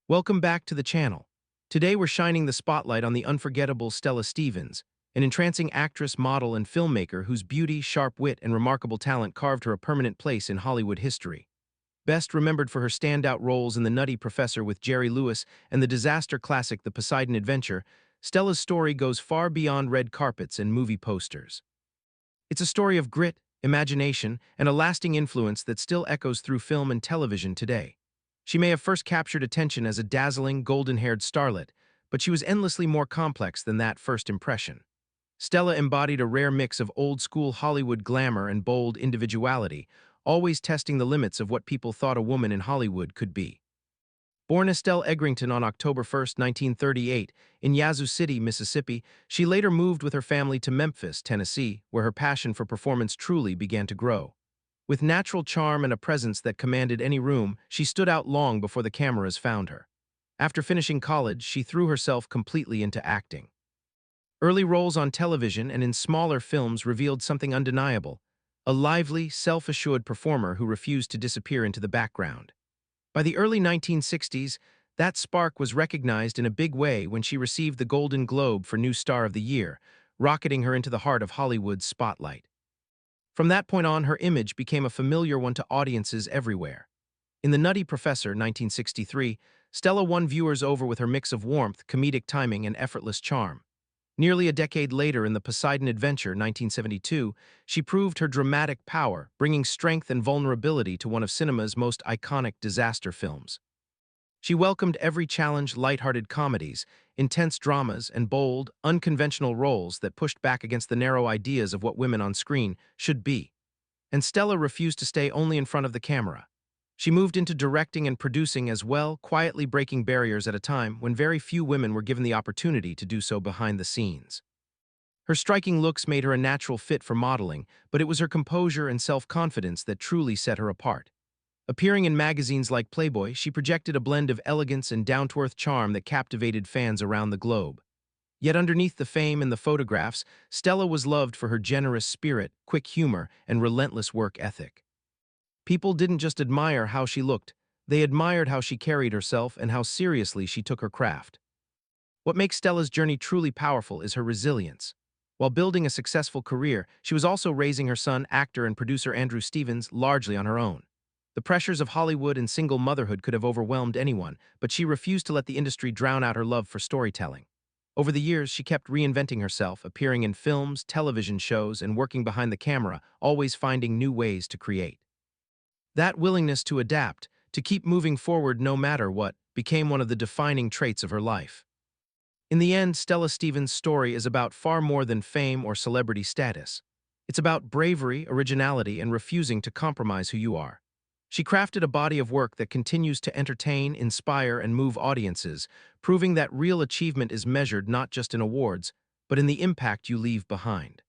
Welcome back to the channel. Today we're shining the spotlight on the unforgettable Stella Stevens, an entrancing actress, model, and filmmaker whose beauty, sharp wit, and remarkable talent carved her a permanent place in Hollywood history. Best remembered for her standout roles in The Nutty Professor with Jerry Lewis and the disaster classic The Poseidon Adventure, Stella's story goes far beyond red carpets and movie posters. It's a story of grit, imagination, and a lasting influence that still echoes through film and television today. She may have first captured attention as a dazzling, golden-haired starlet, but she was endlessly more complex than that first impression. Stella embodied a rare mix of old-school Hollywood glamour and bold individuality, always testing the limits of what people thought a woman in Hollywood could be. Born Estelle Egrington on October 1, 1938, in Yazoo City, Mississippi, she later moved with her family to Memphis, Tennessee, where her passion for performance truly began to grow. With natural charm and a presence that commanded any room, she stood out long before the cameras found her. After finishing college, she threw herself completely into acting. Early roles on television and in smaller films revealed something undeniable: a lively, self-assured performer who refused to disappear into the background. By the early 1960s, that spark was recognized in a big way when she received the Golden Globe for New Star of the Year, rocketing her into the heart of Hollywood's spotlight. From that point on, her image became a familiar one to audiences everywhere. In The Nutty Professor, 1963, Stella won viewers over with her mix of warmth, comedic timing, and effortless charm. Nearly a decade later, in The Poseidon Adventure, 1972, she proved her dramatic power, bringing strength and vulnerability to one of cinema's most iconic disaster films. She welcomed every challenge: lighthearted comedies, intense dramas, and bold, unconventional roles that pushed back against the narrow ideas of what women on screen should be. And Stella refused to stay only in front of the camera. She moved into directing and producing as well, quietly breaking barriers at a time when very few women were given the opportunity to do so behind the scenes. Her striking looks made her a natural fit for modeling, but it was her composure and self-confidence that truly set her apart. Appearing in magazines like Playboy, she projected a blend of elegance and down-to-earth charm that captivated fans around the globe. Yet underneath the fame and the photographs, Stella was loved for her generous spirit, quick humor, and relentless work ethic. People didn't just admire how she looked, they admired how she carried herself and how seriously she took her craft. What makes Stella's journey truly powerful is her resilience. While building a successful career, she was also raising her son, actor and producer Andrew Stevens, largely on her own. The pressures of Hollywood and single motherhood could have overwhelmed anyone, but she refused to let the industry drown out her love for storytelling. Over the years, she kept reinventing herself, appearing in films, television shows, and working behind the camera, always finding new ways to create. That willingness to adapt, to keep moving forward no matter what, became one of the defining traits of her life. In the end, Stella Stevens' story is about far more than fame or celebrity status. It's about bravery, originality, and refusing to compromise who you are. She crafted a body of work that continues to entertain, inspire, and move audiences, proving that real achievement is measured not just in awards, but in the impact you leave behind.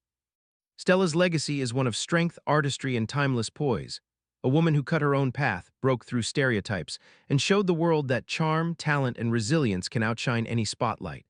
Stella's legacy is one of strength, artistry, and timeless poise. A woman who cut her own path, broke through stereotypes, and showed the world that charm, talent, and resilience can outshine any spotlight.